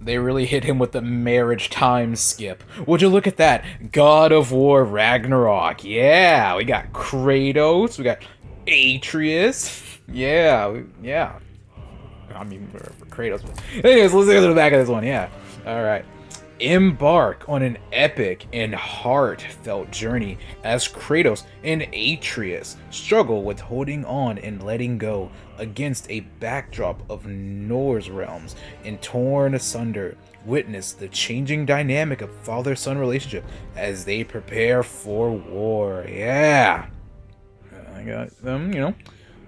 They really hit him with the marriage time skip. Would you look at that? God of War Ragnarok. Yeah, we got Kratos. We got Atreus. Yeah, yeah. I mean, for Kratos. Anyways, let's look at the back of this one. Yeah. All right. Embark on an epic and heartfelt journey as Kratos and Atreus struggle with holding on and letting go against a backdrop of Norse realms and torn asunder. Witness the changing dynamic of father-son relationship as they prepare for war. Yeah, I got them,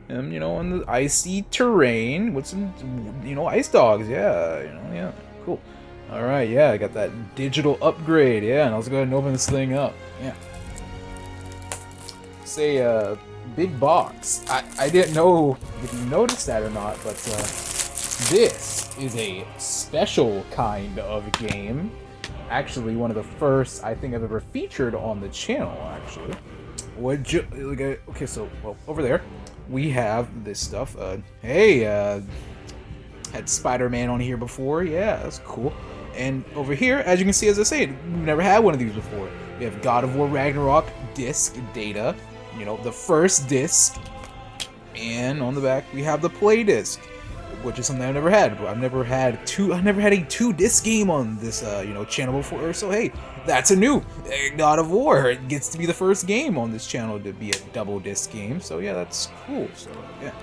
on the icy terrain with some, ice dogs. Yeah, yeah, cool. All right, yeah, I got that digital upgrade. Yeah, and let's go ahead and open this thing up. Yeah. Say, big box. I didn't know if you noticed that or not, but this is a special kind of game. Actually, one of the first I think I've ever featured on the channel. Actually, okay, so over there we have this stuff. Hey, had Spider-Man on here before. Yeah, that's cool. And over here, as you can see, as I said, we've never had one of these before. We have God of War Ragnarok disc data, the first disc, and on the back we have the play disc, which is something I've never had. I've never had a 2-disc game on this channel before. So hey, that's a new God of War. It gets to be the first game on this channel to be a double disc game. So yeah, that's cool. So yeah,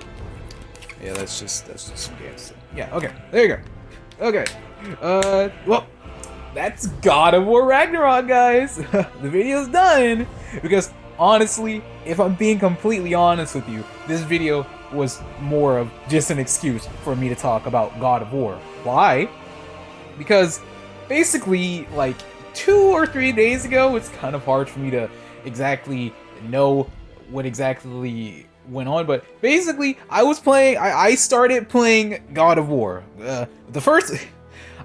that's just some games. So, yeah, okay, there you go. Okay. Well, that's God of War Ragnarok, guys. The video's done. Because, honestly, if I'm being completely honest with you, this video was more of just an excuse for me to talk about God of War. Why? Because, basically, like, 2 or 3 days ago, it's kind of hard for me to exactly know what exactly went on, but basically, I started playing God of War. The first...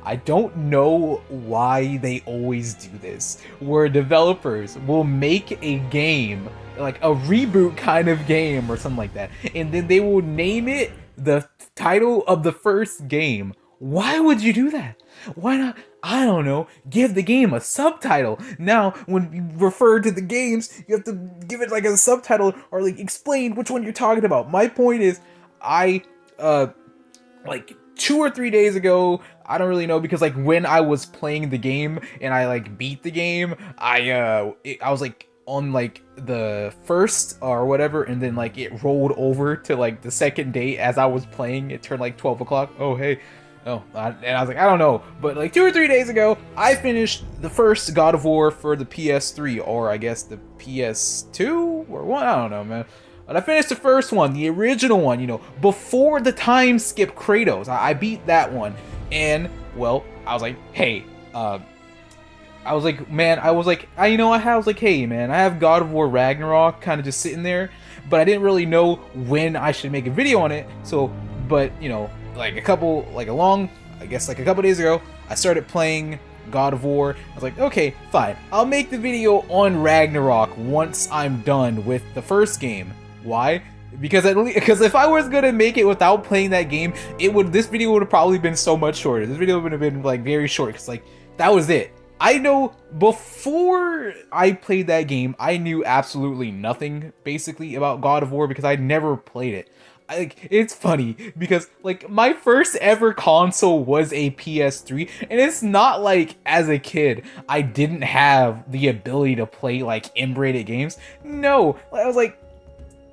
I don't know why they always do this, where developers will make a game, like a reboot kind of game or something like that, and then they will name it the title of the first game. Why would you do that? Why not, I don't know, give the game a subtitle? Now, when you refer to the games, you have to give it like a subtitle or like explain which one you're talking about. My point is, like 2 or 3 days ago, I don't really know, because like when I was playing the game and I like beat the game, I was like on like the first or whatever, and then like it rolled over to like the second day as I was playing. It turned like 12 o'clock. Oh hey, and I was like, I don't know, but like 2 or 3 days ago, I finished the first God of War for the PS3, or I guess the PS2 or what, I don't know, man. But I finished the first one, the original one, before the time skip Kratos. I beat that one. And, well, I was like, hey, I was like, hey, man, I have God of War Ragnarok kind of just sitting there, but I didn't really know when I should make a video on it. So, but, like a couple days ago, I started playing God of War. I was like, okay, fine, I'll make the video on Ragnarok once I'm done with the first game. Why? Because if I was gonna make it without playing that game, this video would have probably been so much shorter. This video would have been like very short, because like that was it. I know before I played that game, I knew absolutely nothing basically about God of War, because I never played it. It's funny because like my first ever console was a PS3, and it's not like as a kid I didn't have the ability to play like M-rated games. No, I was like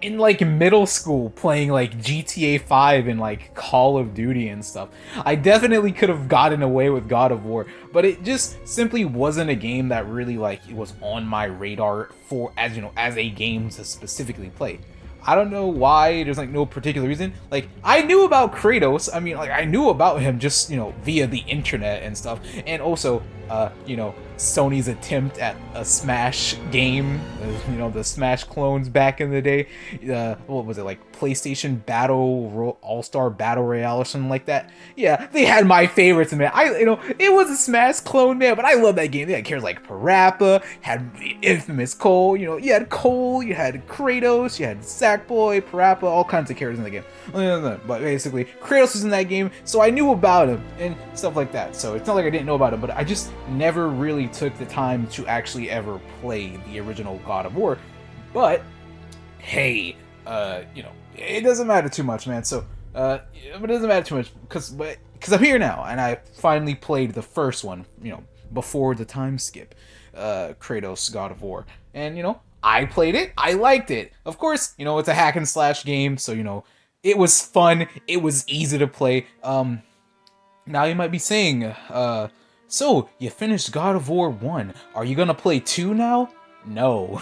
in like middle school playing like GTA 5 and like Call of Duty and stuff. I definitely could have gotten away with God of War, but it just simply wasn't a game that really like it was on my radar for as a game to specifically play. I don't know why, there's like no particular reason. Like I knew about Kratos, I mean like I knew about him just, via the internet and stuff. And also, Sony's attempt at a Smash game. You know, the Smash clones back in the day. What was it, like PlayStation All-Star Battle Royale or something like that? Yeah, they had my favorites, man. It was a Smash clone, man, but I love that game. They had characters like Parappa, had the infamous Cole. You know, you had Cole, you had Kratos, you had Sackboy, Parappa, all kinds of characters in the game. But basically, Kratos was in that game, so I knew about him and stuff like that. So it's not like I didn't know about him, but I just never really took the time to actually ever play the original God of War. But hey, you know, it doesn't matter too much, man. So it doesn't matter too much because I'm here now, and I finally played the first one, you know, before the time skip, Kratos God of War, and you know, I played it, I liked it. Of course, you know, it's a hack and slash game, so you know, it was fun, it was easy to play. Now you might be saying, so you finished God of War 1, are you gonna play 2 now? No.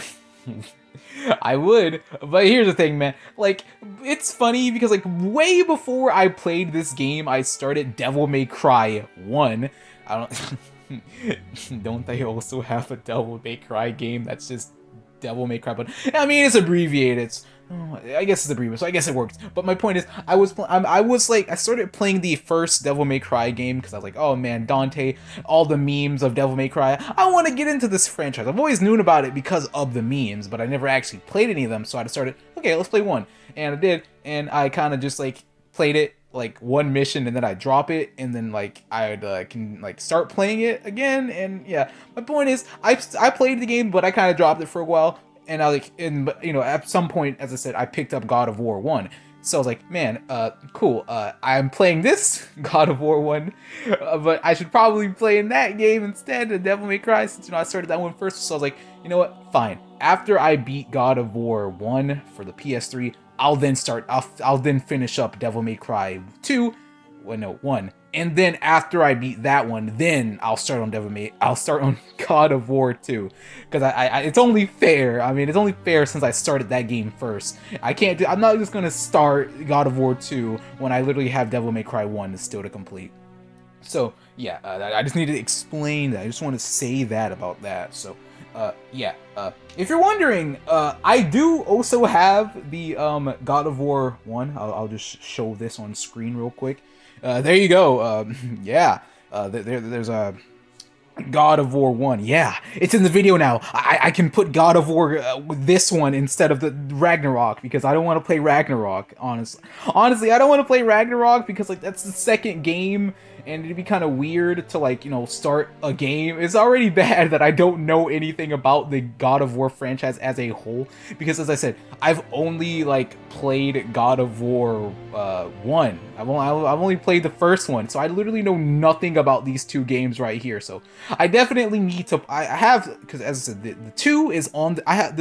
I would, but here's the thing, man. Like, it's funny because, like, way before I played this game, I started Devil May Cry 1. I don't... Don't they also have a Devil May Cry game that's just Devil May Cry? But, I mean, it's abbreviated. I guess it's abbreviated, so I guess it works. But my point is, I started playing the first Devil May Cry game because I was like, oh man, Dante, all the memes of Devil May Cry. I want to get into this franchise. I've always known about it because of the memes, but I never actually played any of them. So I decided, okay, let's play one, and I did, and I kind of just like played it like one mission, and then I drop it, and then like I can like start playing it again. And yeah, my point is, I played the game, but I kind of dropped it for a while. And you know, at some point, as I said, I picked up God of War 1. So I was like, man, cool. I'm playing this God of War 1, but I should probably be playing that game instead of Devil May Cry, since, you know, I started that one first. So I was like, you know what? Fine. After I beat God of War 1 for the PS3, I'll then finish up Devil May Cry 2. Well, no, 1. And then after I beat that one, then I'll start on God of War 2, because it's only fair. I mean, it's only fair since I started that game first. I'm not just gonna start God of War 2 when I literally have Devil May Cry 1 still to complete. So yeah, I just need to explain that. I just want to say that about that. So yeah, if you're wondering, I do also have the God of War 1. I'll just show this on screen real quick. There you go. Yeah, there's a God of War 1. Yeah, it's in the video now. I can put God of War with this one instead of the Ragnarok, because I don't want to play Ragnarok, honestly. Honestly, I don't want to play Ragnarok because, like, that's the second game, and it'd be kind of weird to, like, you know, start a game. It's already bad that I don't know anything about the God of War franchise as a whole, because, as I said, I've only, like, played God of War 1. I've only played the first one, so I literally know nothing about these two games right here. So I definitely need to. I have, because, as I said, the 2 is on.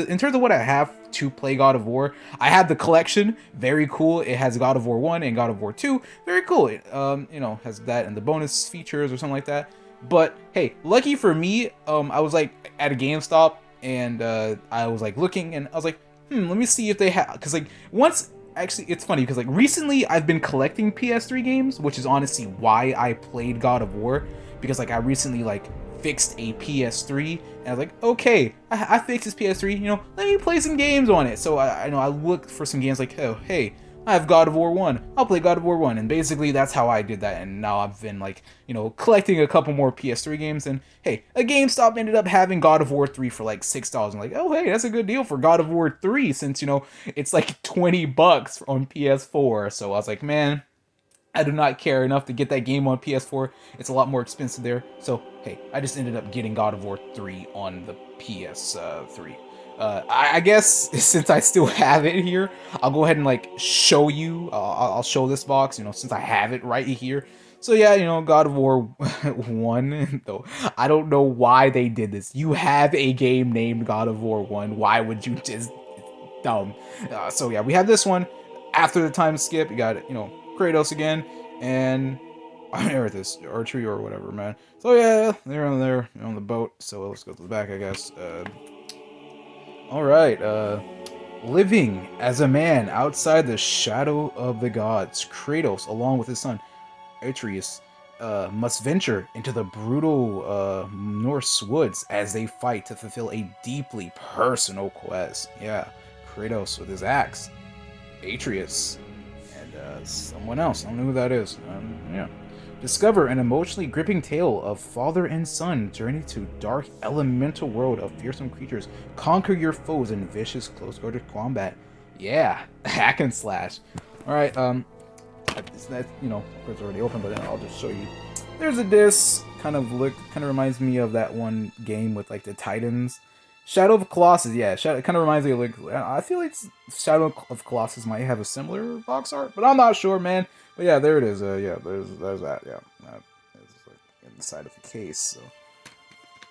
In terms of what I have to play God of War, I have the collection. Very cool. It has God of War 1 and God of War 2. Very cool. It you know, has that and the bonus features or something like that. But hey, lucky for me, I was like at a GameStop, and I was like looking, and I was like, let me see if they have, because like once. Actually, it's funny because, like, recently I've been collecting PS3 games, which is honestly why I played God of War, because, like, I recently, like, fixed a PS3, and I was like, okay, I fixed this PS3, you know, let me play some games on it. So I know I looked for some games like, oh, hey, I have God of War 1, I'll play God of War 1, and basically that's how I did that. And now I've been, like, you know, collecting a couple more PS3 games, and hey, a GameStop ended up having God of War 3 for like $6. I'm like, oh hey, that's a good deal for God of War 3, since, you know, it's like $20 on PS4. So I was like, man, I do not care enough to get that game on PS4. It's a lot more expensive there. So hey, I just ended up getting God of War 3 on the PS3. I guess since I still have it here, I'll go ahead and like show you. I'll show this box, you know, since I have it right here. So yeah, you know, God of War 1, though I don't know why they did this. You have a game named God of War 1. Why would you just... It's dumb. So yeah, we have this one. After the time skip, you got, you know, Kratos again, and this archery or whatever, man. So yeah, they're on there on the boat. So let's go to the back, I guess. Alright, living as a man outside the shadow of the gods, Kratos, along with his son, Atreus, must venture into the brutal Norse woods as they fight to fulfill a deeply personal quest. Yeah, Kratos with his axe, Atreus, and someone else. I don't know who that is. Yeah. Discover an emotionally gripping tale of father and son journey to dark elemental world of fearsome creatures. Conquer your foes in vicious close-quarter combat. Yeah, hack and slash. All right, that, you know, of course, already open, but then I'll just show you. There's a disc. Kind of reminds me of that one game with like the Titans. Shadow of Colossus, yeah, it kind of reminds me of like, I feel like Shadow of Colossus might have a similar box art, but I'm not sure, man. But yeah, there it is. Yeah, there's that. Yeah, it's like inside of the case. So,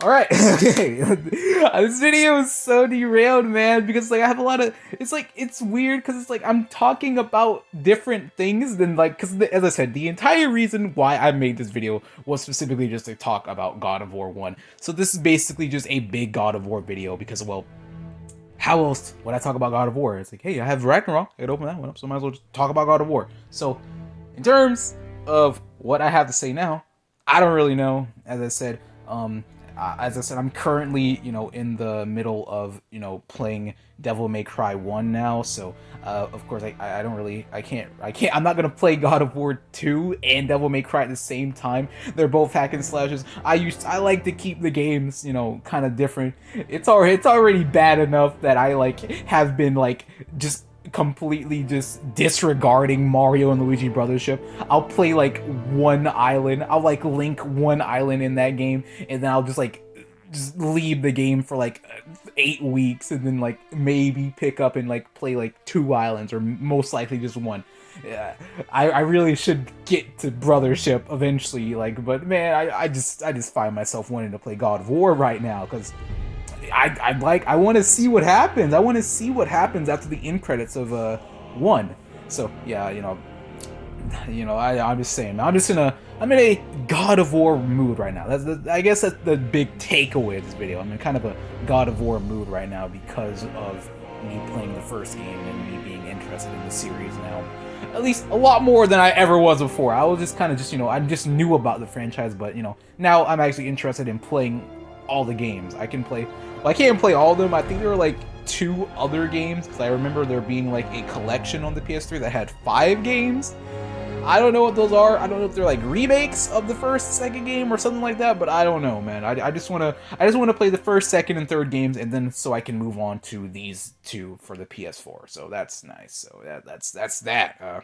all right, okay. This video is so derailed, man, because like I have a lot of. It's weird because it's like I'm talking about different things than like because as I said, the entire reason why I made this video was specifically just to talk about God of War 1. So this is basically just a big God of War video because, well, how else would I talk about God of War? It's like, hey, I have Ragnarok. I could open that one up, so I might as well just talk about God of War. So, in terms of what I have to say now, I don't really know. As I said, I'm currently, you know, in the middle of, you know, playing Devil May Cry 1 now, so, of course, I'm not gonna play God of War 2 and Devil May Cry at the same time. They're both hack and slashes. I like to keep the games, you know, kind of different. It's already bad enough that I, like, have been, like, just completely just disregarding Mario and Luigi Brothers ship. I'll play like one island. I'll like link one island in that game, and then I'll just leave the game for like 8 weeks, and then like maybe pick up and like play like 2 islands, or most likely just one. I really should get to Brothership eventually, like, but man, I just find myself wanting to play God of War right now because I want to see what happens. I want to see what happens after the end credits of 1. So yeah, I'm just saying. I'm in a God of War mood right now. I guess that's the big takeaway of this video. I'm in kind of a God of War mood right now because of me playing the first game and me being interested in the series now. At least a lot more than I ever was before. I was just kind of I just knew about the franchise, but now I'm actually interested in playing all the games. I can't play all of them. I think there were like 2 other games, because I remember there being like a collection on the PS3 that had 5 games. I don't know what those are. I don't know if they're like remakes of the first, second game or something like that, but I don't know, man. I just want to play the first, second, and third games, and then so I can move on to these 2 for the PS4. So that's nice. So that's that.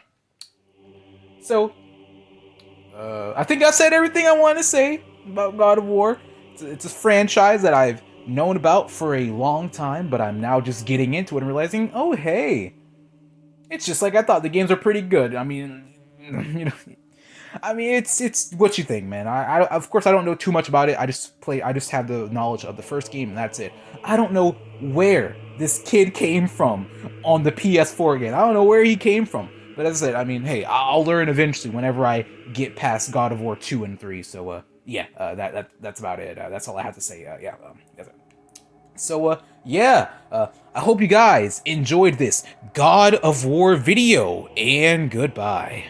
I think I said everything I want to say about God of War. It's a franchise that I've known about for a long time, but I'm now just getting into it and realizing, oh hey, it's just like I thought. The games are pretty good. I mean, it's what you think, man. I of course I don't know too much about it. I just have the knowledge of the first game, and that's it. I don't know where this kid came from on the PS4 game. I don't know where he came from. But as I said, I mean, hey, I'll learn eventually whenever I get past God of War 2 and 3. So, yeah, that's about it. That's all I have to say. That's it. So, I hope you guys enjoyed this God of War video, and goodbye.